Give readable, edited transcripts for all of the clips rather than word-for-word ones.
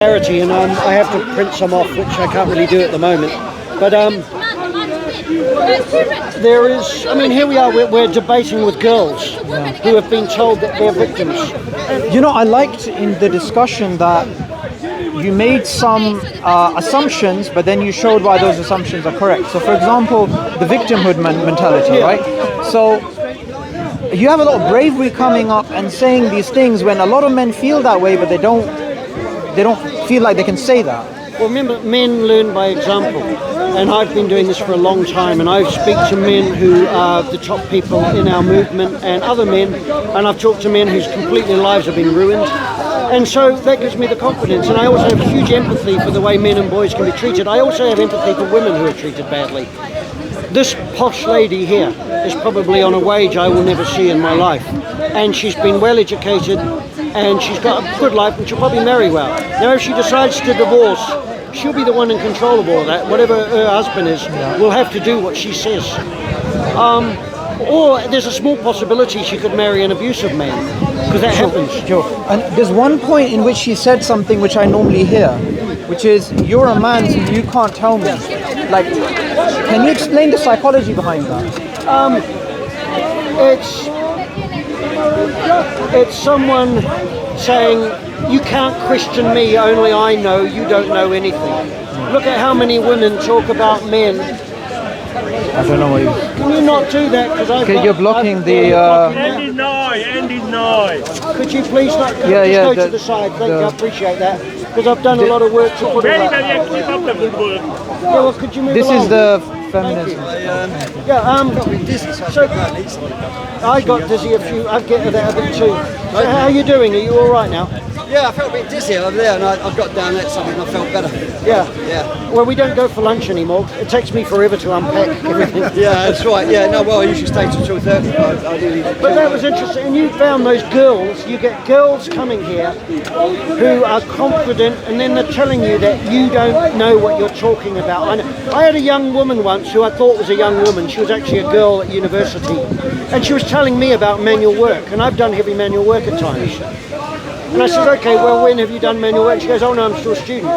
Clarity, and I have to print some off, which I can't really do at the moment. But there is, I mean, here we are, we're debating with girls who have been told that they're victims. You know, I liked in the discussion that you made some assumptions, but then you showed why those assumptions are correct. So, for example, the victimhood mentality, right? So, you have a lot of bravery coming up and saying these things when a lot of men feel that way, but they don't feel like they can say that. Well, remember, men learn by example, and I've been doing this for a long time, and I speak to men who are the top people in our movement and other men, and I've talked to men whose completely lives have been ruined, and so that gives me the confidence. And I also have huge empathy for the way men and boys can be treated. I also have empathy for women who are treated badly. This posh lady here is probably on a wage I will never see in my life, and she's been well educated and she's got a good life and she'll probably marry well. Now if she decides to divorce, she'll be the one in control of all that. Whatever her husband is, will have to do what she says. Or there's a small possibility she could marry an abusive man, because that happens. Sure. And there's one point in which she said something which I normally hear, which is, you're a man, so you can't tell me. Like, can you explain the psychology behind that? It's someone saying, you can't question me, only I know, you don't know anything. Look at how many women talk about men. I don't know what you... Can you not do that? Because you're blocking the... Andy Nye. Could you please not go to the side? Thank you, I appreciate that. Because I've done a lot of work to put all that. Keep up the good work. Yeah, well, could you move This along? is the feminism. So I got dizzy I've get that a bit too. So how are you doing? Are you all right now? Yeah, I felt a bit dizzy over there, and I've got down there something and I felt better. Yeah. Well, we don't go for lunch anymore. It takes me forever to unpack everything. Yeah, that's right. Yeah, no, well, I usually stay till 2:30. But that was interesting. And you found those girls. You get girls coming here who are confident, and then they're telling you that you don't know what you're talking about. I had a young woman once who I thought was a young woman. She was actually a girl at university, and she was telling me about manual work, and I've done heavy manual work at times. And I said, okay, well, when have you done manual work? She goes, oh no, I'm still a student.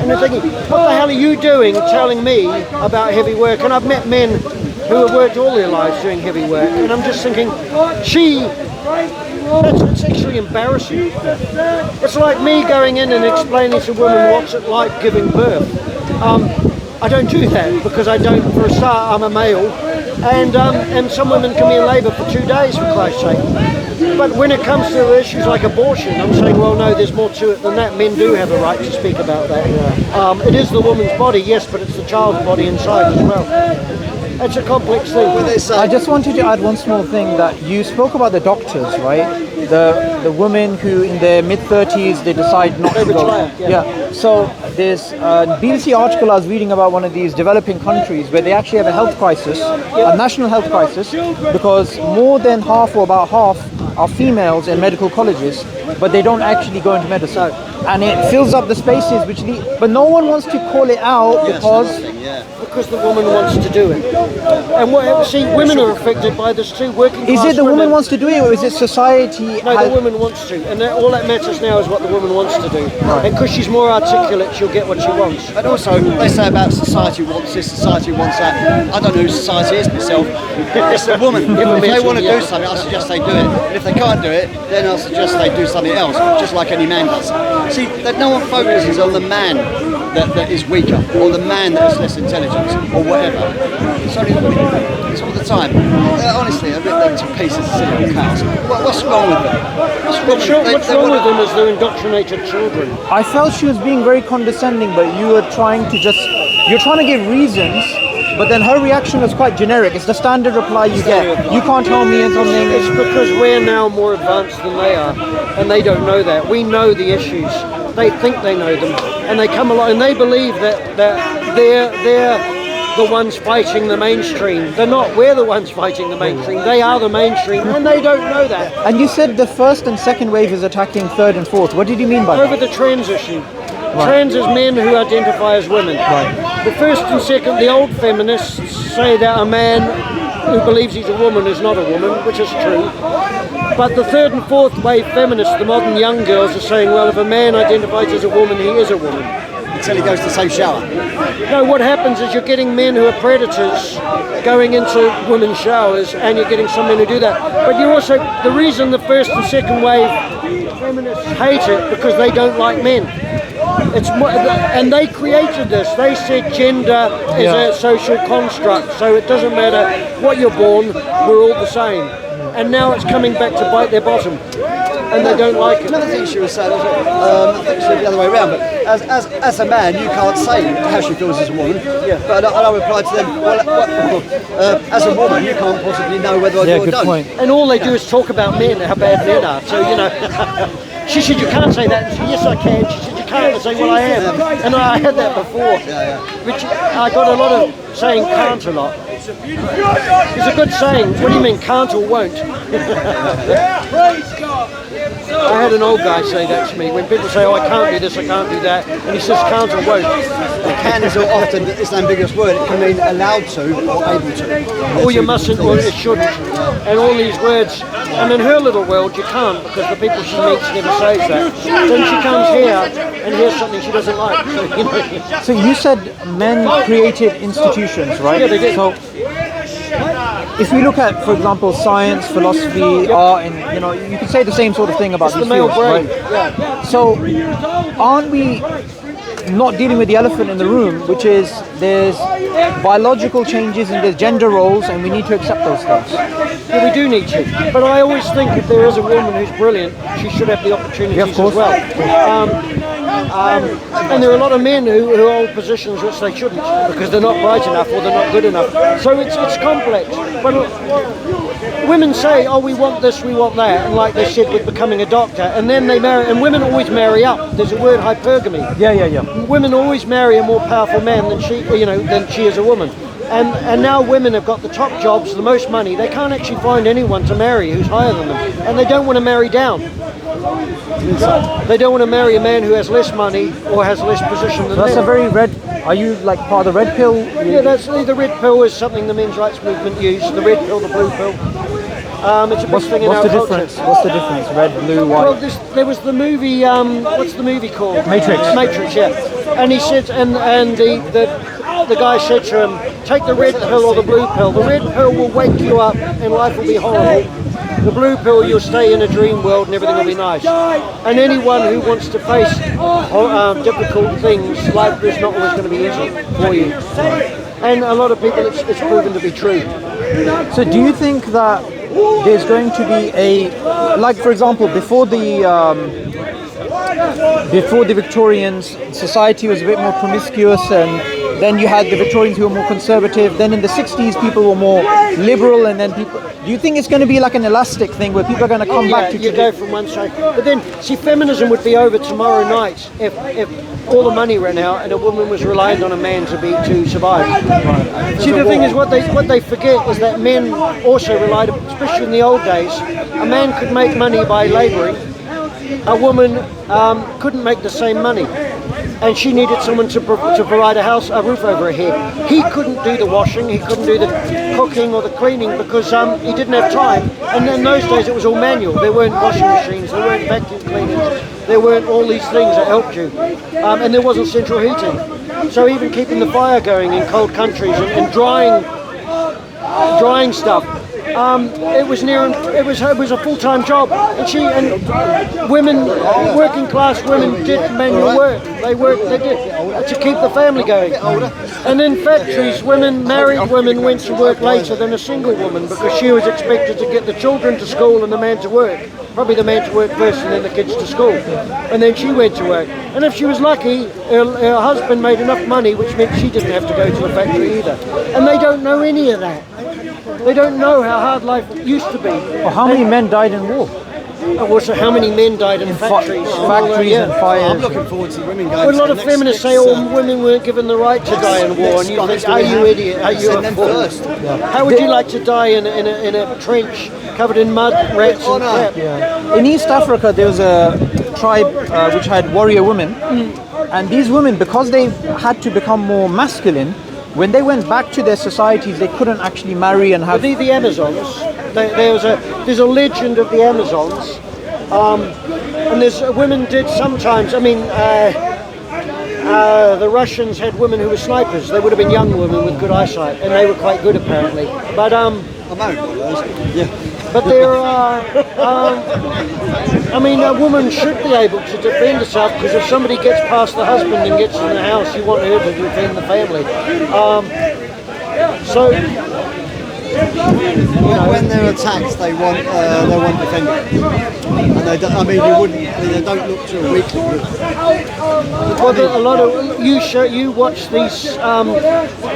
And I'm thinking, what the hell are you doing telling me about heavy work? And I've met men who have worked all their lives doing heavy work, and I'm just thinking, it's actually embarrassing. It's like me going in and explaining to a woman what's it like giving birth. I don't do that because I don't, for a start, I'm a male, and some women can be in labour for 2 days, for Christ's sake. But when it comes to issues like abortion, I'm saying, well, no, there's more to it than that. Men do have a right to speak about that. It is the woman's body, yes, but it's the child's body inside as well. It's a complex thing. I just wanted to add one small thing, that you spoke about the doctors, right? The women who in their mid-30s, they decide not to go. Yeah. So there's a BBC article I was reading about one of these developing countries where they actually have a health crisis, a national health crisis, because more than half or about half are females in medical colleges, but they don't actually go into medicine. And it fills up the spaces which need, but no one wants to call it out because the woman wants to do it. And women are affected by this too. Working class Is it the woman women, wants to do it, or is it society? No, the woman wants to, and all that matters now is what the woman wants to do. Right. And because she's more articulate, she'll get what she wants. And also, they say about society wants this, society wants that. I don't know who society is myself. It's the woman. If they want to do something, I suggest they do it. And if they can't do it, then I'll suggest they do something else, just like any man does. See, that no one focuses on the man that is weaker, or the man that has less intelligence, or whatever. It's only the women. It's all the time. Honestly, I rip them to pieces of silly cows. What's wrong with them? What's wrong with them is they're indoctrinated children. I felt she was being very condescending, but you were trying to give reasons, but then her reaction was quite generic. It's the standard reply you get. You can't tell me something. It's because we're now more advanced than they are, and they don't know that. We know the issues. They think they know them, and they come along and they believe that they're the ones fighting the mainstream. They're not. We're the ones fighting the mainstream. They are the mainstream, and they don't know that. And you said the first and second wave is attacking third and fourth. What did you mean by that? Over the trans issue. Right. Trans is men who identify as women. Right. The first and second, the old feminists say that a man who believes he's a woman is not a woman, which is true. But the third and fourth wave feminists, the modern young girls, are saying, well, if a man identifies as a woman, he is a woman. Until he goes to the same shower. No, what happens is you're getting men who are predators going into women's showers, and you're getting some men who do that. But you're also, the reason the first and second wave feminists hate it, because they don't like men. It's more, and they created this. They said gender is a social construct, so it doesn't matter what you're born, we're all the same. And now it's coming back to bite their bottom, and they don't like it. Another thing she was saying, I think she said the other way around, but as a man, you can't say how she feels as a woman. Yeah. But I replied to them, well, as a woman, you can't possibly know whether I do or don't. Point. And all they do is talk about men, how bad men are. So, you know, she said, you can't say that. And she said, yes, I can. She said, you can't. I say, well, I am. And I had that before. Which I got a lot of saying can't a lot. It's a good saying. What do you mean, can't or won't? I had an old guy say that to me. When people say, oh, I can't do this, I can't do that, and he says can't or won't. The can is often, it's an ambiguous word, it can mean allowed to or able to. Or you mustn't, or it shouldn't. And all these words. And in her little world, you can't, because the people she meets never says that. Then she comes here and hears something she doesn't like. So, you know. So you said men created institutions, right? Yeah, they did. So if we look at, for example, science, philosophy, art, and you know, you can say the same sort of thing about these the male fields, brain. right? Yeah. So aren't we not dealing with the elephant in the room, which is there's biological changes and there's gender roles, and we need to accept those things? Yeah, we do need to. But I always think if there is a woman who's brilliant, she should have the opportunities Yeah, of course. as well. And there are a lot of men who hold positions which they shouldn't, because they're not bright enough or they're not good enough. So it's complex. But women say, oh, we want this, we want that, and like they said with becoming a doctor, and then they marry, and women always marry up. There's a word, hypergamy. Yeah. Women always marry a more powerful man than she is a woman. And now women have got the top jobs, the most money. They can't actually find anyone to marry who's higher than them, and they don't want to marry down. They don't want to marry a man who has less money or has less position than That's them. a very red. Are you like part of the red pill? Yeah, that's the red pill is something the men's rights movement used. The red pill, the blue pill. It's a big thing in our What's the culture. difference? What's the difference? Red, blue, white. Well, there was the movie. What's the movie called? Matrix. Matrix, yeah. And he said, and the guy said to him, take the red pill or the blue pill. The red pill will wake you up and life will be horrible. The blue pill, you'll stay in a dream world and everything will be nice. And anyone who wants to face difficult things, life is not always going to be easy for you. And a lot of people, it's proven to be true. So do you think that there's going to be like for example, before the Victorians, society was a bit more promiscuous, and then you had the Victorians who were more conservative. Then in the 60s, people were more liberal, and then people. Do you think it's going to be like an elastic thing where people are going to come back to? You go from one side, but then see, feminism would be over tomorrow night if all the money ran out and a woman was reliant on a man to survive. See, the thing is, what they forget is that men also relied, especially in the old days, a man could make money by labouring. A woman couldn't make the same money, and she needed someone to provide a roof over her head. He couldn't do the washing, he couldn't do the cooking or the cleaning because he didn't have time. And in those days it was all manual. There weren't washing machines, there weren't vacuum cleaners, there weren't all these things that helped you, and there wasn't central heating. So even keeping the fire going in cold countries and drying stuff. It was a full-time job, and women, working class women, did manual work. They did to keep the family going. And in factories, married women went to work later than a single woman because she was expected to get the children to school and the man to work. Probably the man to work first and then the kids to school, and then she went to work. And if she was lucky, her husband made enough money, which meant she didn't have to go to a factory either. And they don't know any of that. They don't know how hard life used to be. Well, how many men died in war? Also, how many men died in factories? And fires. I'm looking forward to women going. Well, a lot of feminists say, women weren't given the right to die in war, and you think, are you idiot? Are you a fool? How would you like to die in a trench covered in mud, rats and crap? Yeah. In East Africa, there was a tribe which had warrior women, and these women, because they had to become more masculine, when they went back to their societies, they couldn't actually marry and have... The Amazons? There's a legend of the Amazons, and women did sometimes. I mean, the Russians had women who were snipers. They would have been young women with good eyesight, and they were quite good apparently. But But there are, I mean, a woman should be able to defend herself, because if somebody gets past the husband and gets in the house, you want her to defend the family. When they're attacked, they want defending, and they don't, I mean, they don't look too weak. Well, a lot of you watch these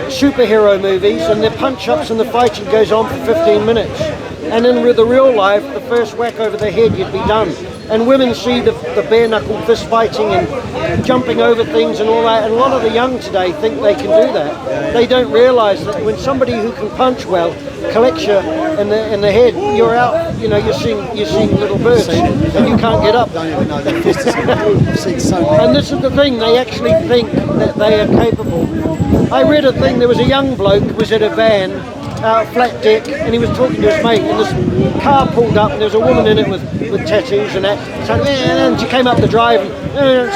superhero movies, and the punch-ups and the fighting goes on for 15 minutes, and in the real life, the first whack over the head, you'd be done. And women see the bare-knuckle fist fighting and jumping over things and all that, and a lot of the young today think they can do that. They don't realise that when somebody who can punch well collects you in the head, you're out. You know, you're seeing little birds, and you can't get up. Don't even know their fists. I've seen so many. And this is the thing, they actually think that they are capable. I read a thing, there was a young bloke who was at a van, flat deck, and he was talking to his mate, and this car pulled up, and there was a woman in it with tattoos and that. So, and she came up the drive, and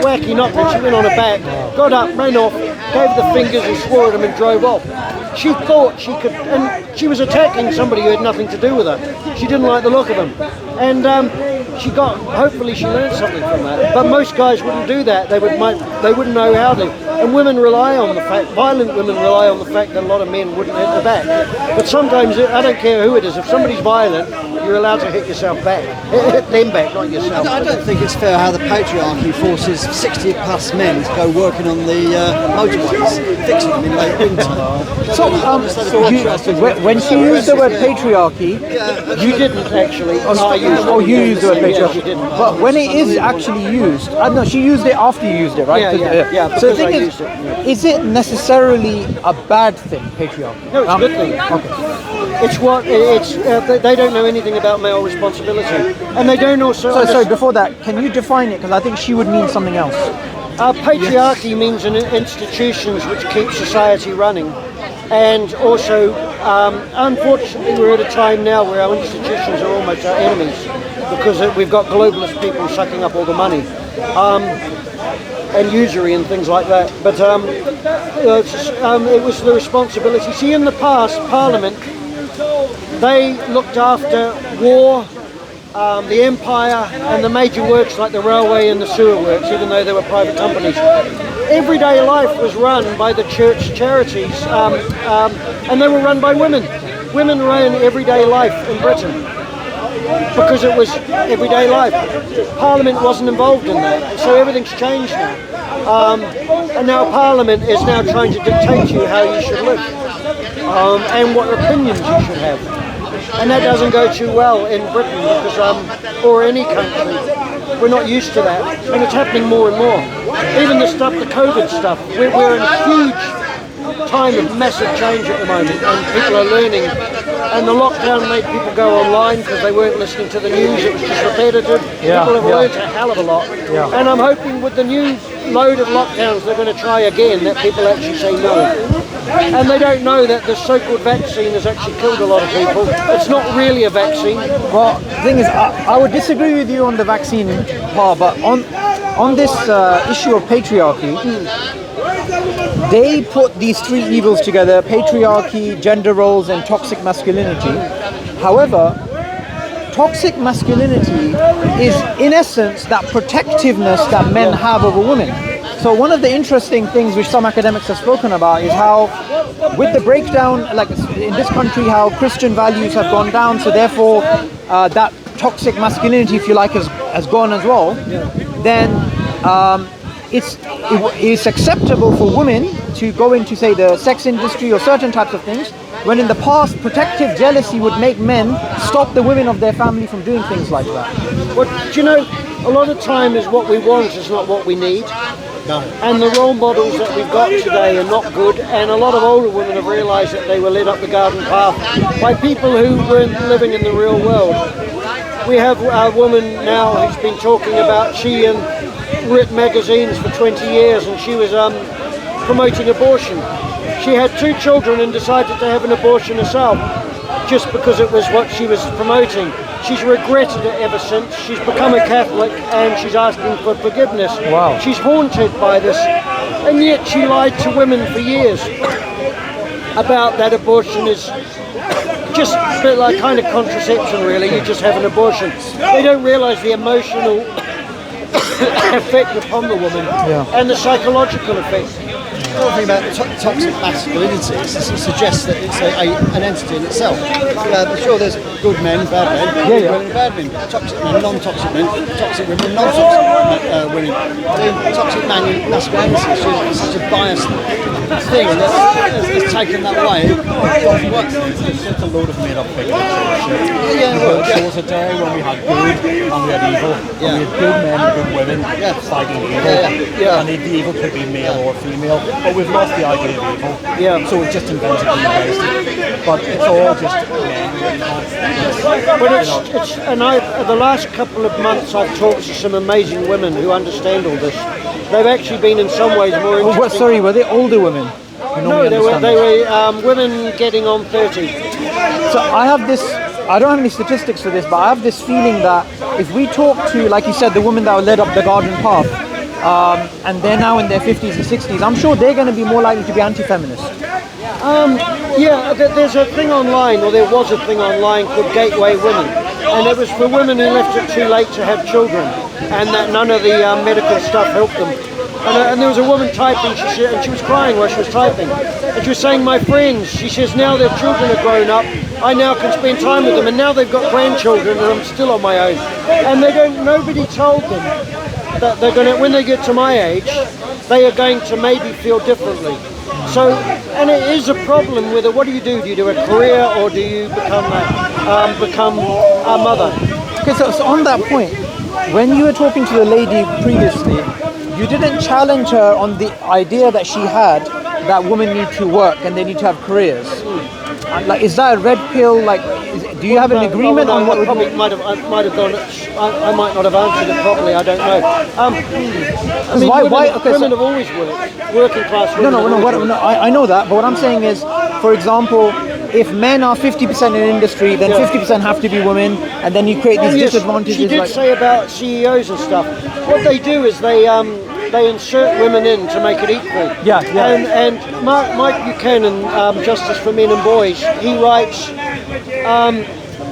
wacky knocked, and she went on her back, got up, ran off, gave the fingers and swore at him and drove off. She thought she could, and she was attacking somebody who had nothing to do with her. She didn't like the look of him. And hopefully she learned something from that. But most guys wouldn't do that. They wouldn't know how to. And violent women rely on the fact that a lot of men wouldn't hit the back. But sometimes, I don't care who it is, if somebody's violent, you're allowed to hit yourself back. Hit them back, not yourself. I don't think it's fair how the patriarchy forces 60 plus men to go working on the motorways, fixing them in late winter. So, when she used the word patriarchy, you didn't actually. You used the word patriarchy. You didn't. But when it is actually used, no, she used it after you used it, right? Yeah. So the thing is it necessarily a bad thing, patriarchy? No, it's a good thing. Okay. They don't know anything about male responsibility, and they don't also. Sorry, before that, can you define it? Because I think she would mean something else. Patriarchy means institutions which keep society running, and also, unfortunately, we're at a time now where our institutions are almost our enemies, because we've got globalist people sucking up all the money, and usury and things like that. But it was the responsibility. See, in the past, Parliament, they looked after war, the empire, and the major works like the railway and the sewer works, even though they were private companies. Everyday life was run by the church charities, and they were run by women. Women ran everyday life in Britain because it was everyday life. Parliament wasn't involved in that, so everything's changed now. And now Parliament is now trying to dictate to you how you should live, and what opinions you should have. And that doesn't go too well in Britain, because, or any country. We're not used to that, and it's happening more and more. Even the COVID stuff, we're in a huge time of massive change at the moment, and people are learning. And the lockdown made people go online because they weren't listening to the news, it was just repetitive. People have learned a hell of a lot. And I'm hoping with the new load of lockdowns they're going to try again, that people actually say no. And they don't know that the so-called vaccine has actually killed a lot of people. It's not really a vaccine. Well, the thing is, I would disagree with you on the vaccine part, but on this issue of patriarchy, they put these three evils together: patriarchy, gender roles, and toxic masculinity. However, toxic masculinity is, in essence, that protectiveness that men have over women. So one of the interesting things which some academics have spoken about is how, with the breakdown, like in this country, how Christian values have gone down, so therefore that toxic masculinity, if you like, has gone as well, then it's acceptable for women to go into, say, the sex industry or certain types of things, when in the past protective jealousy would make men stop the women of their family from doing things like that. Well, do you know, a lot of time is what we want is not what we need. No. And the role models that we've got today are not good, and a lot of older women have realised that they were led up the garden path by people who weren't living in the real world. We have a woman now who's been talking about, she writ magazines for 20 years, and she was promoting abortion. She had 2 children and decided to have an abortion herself. just because it was what she was promoting. She's regretted it ever since. She's become a Catholic and she's asking for forgiveness. Wow. She's haunted by this, and yet she lied to women for years about that abortion is just a bit like kind of contraception, really. You just have an abortion. They don't realise the emotional effect upon the woman and the psychological effect. The other thing about toxic masculinity is it suggests that it's an entity in itself. Sure, there's good men, bad men, good women and bad men, toxic men, non-toxic men, toxic women, non-toxic women. The toxic masculinity is such a biased thing that it's taken that way. It's just a load of made-up figures. There was a day when we had good and we had evil. And we had good men and good women fighting evil. And the evil could be male or female. But we've lost the idea of evil. So we've just invented the based. But it's all just men. But it's and the last couple of months I've talked to some amazing women who understand all this. They've actually been in some ways more interesting. Sorry, were they older women? No, they were women getting on 30. So I have this, I don't have any statistics for this, but I have this feeling that if we talk to, like you said, the women that led up the garden path, and they're now in their 50s and 60s, I'm sure they're going to be more likely to be anti-feminist. There's a thing online, or there was a thing online called Gateway Women, and it was for women who left it too late to have children, and that none of the medical stuff helped them. And there was a woman typing, and she was crying while she was typing, and she was saying, my friends, she says, now their children are grown up, I now can spend time with them, and now they've got grandchildren, and I'm still on my own. And nobody told them that they're going to, when they get to my age, they are going to maybe feel differently. So, and it is a problem with it. What do you do? Do you do a career, or do you become a mother? Okay, so on that point, when you were talking to the lady previously, you didn't challenge her on the idea that she had that women need to work and they need to have careers. Like, is that a red pill? Like, do you have an agreement on what? I might have gone. I might not have answered it properly. I don't know. Women have always worked. Working class women. No. I know that, but what I'm saying is, for example, if men are 50% in industry, then 50% have to be women, and then you create these disadvantages. She did say about CEOs and stuff. What they do is they insert women in to make it equal. And Mike Buchanan, Justice for Men and Boys, he writes,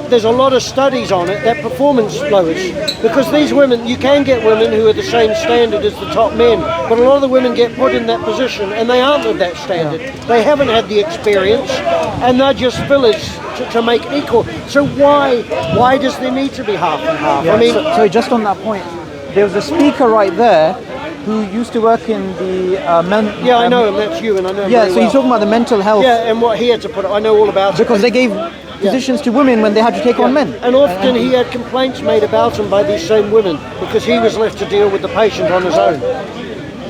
there's a lot of studies on it that performance lowers, because these women, you can get women who are the same standard as the top men, but a lot of the women get put in that position and they aren't of that standard. They haven't had the experience and they're just fillers to make it equal. So why does there need to be half and half? So just on that point, there was a speaker right there who used to work in the I know him, that's you, and I know him very so he's talking about the mental health. Yeah, and what he had to put up, I know all about it. Because they gave positions to women when they had to take on men. And often he had complaints made about him by these same women because he was left to deal with the patient on his own.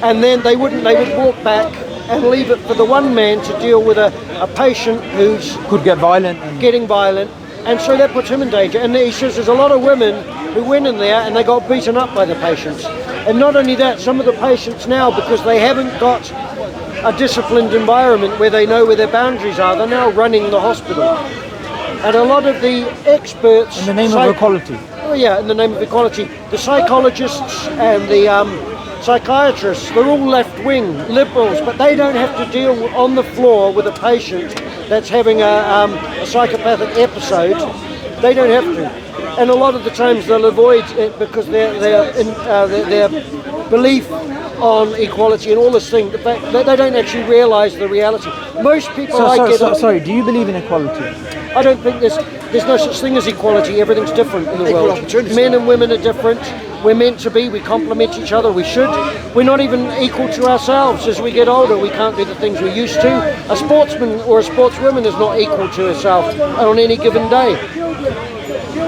And then they would walk back and leave it for the one man to deal with a patient who's could get violent. Getting violent. And so that puts him in danger. And he says there's a lot of women who went in there and they got beaten up by the patients. And not only that, some of the patients now, because they haven't got a disciplined environment where they know where their boundaries are, they're now running the hospital. And a lot of the experts... In the name of equality. Oh yeah, in the name of equality. The psychologists and the psychiatrists, they're all left-wing liberals, but they don't have to deal on the floor with a patient that's having a psychopathic episode. They don't have to. And a lot of the times they'll avoid it because their belief on equality and all this thing, the fact that they don't actually realise the reality. Most people Sorry, do you believe in equality? I don't think there's no such thing as equality. Everything's different in the world. Men and women are different. We're meant to be. We complement each other. We should. We're not even equal to ourselves. As we get older, we can't do the things we used to. A sportsman or a sportswoman is not equal to herself on any given day.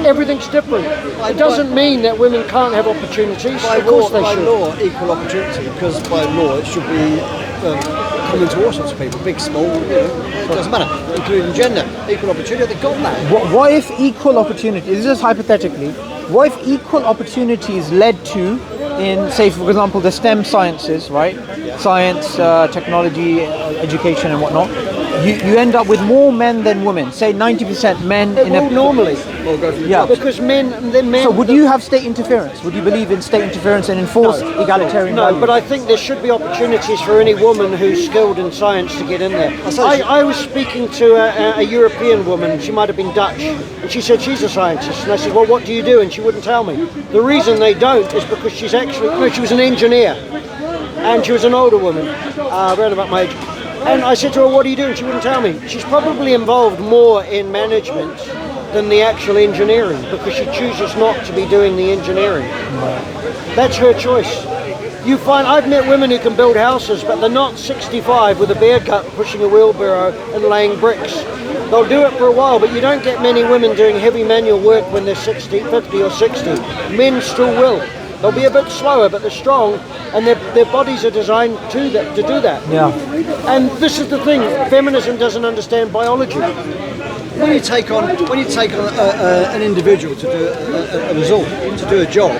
Everything's different. It doesn't mean that women can't have opportunities. Of course they should. By law, equal opportunity, because by law it should be common to all sorts of people, big, small, it doesn't matter, including gender. Equal opportunity, they've got that. What if equal opportunity, this is hypothetically, what if equal opportunities led to, in, say, for example, the STEM sciences, right? Science, technology, education and whatnot. you end up with more men than women. Say 90% men. Normally. Yeah. Because men. So would you have state interference? Would you believe in state interference and enforce egalitarian No, values? but I think there should be opportunities for any woman who's skilled in science to get in there. I was speaking to a European woman, she might have been Dutch, and she said she's a scientist. And I said, well, what do you do? And she wouldn't tell me. The reason they don't is because she's actually, no, she was an engineer, and she was an older woman, around about my age. And I said to her, what do you do? And she wouldn't tell me. She's probably involved more in management than the actual engineering, because she chooses not to be doing the engineering. That's her choice. You find, I've met women who can build houses, but they're not 65 with a beer gut pushing a wheelbarrow and laying bricks. They'll do it for a while, but you don't get many women doing heavy manual work when they're 60, 50 or 60. Men still will. They'll be a bit slower, but they're strong, and their bodies are designed to do that. Yeah. And this is the thing, feminism doesn't understand biology. When you take on an individual to do a result, to do a job,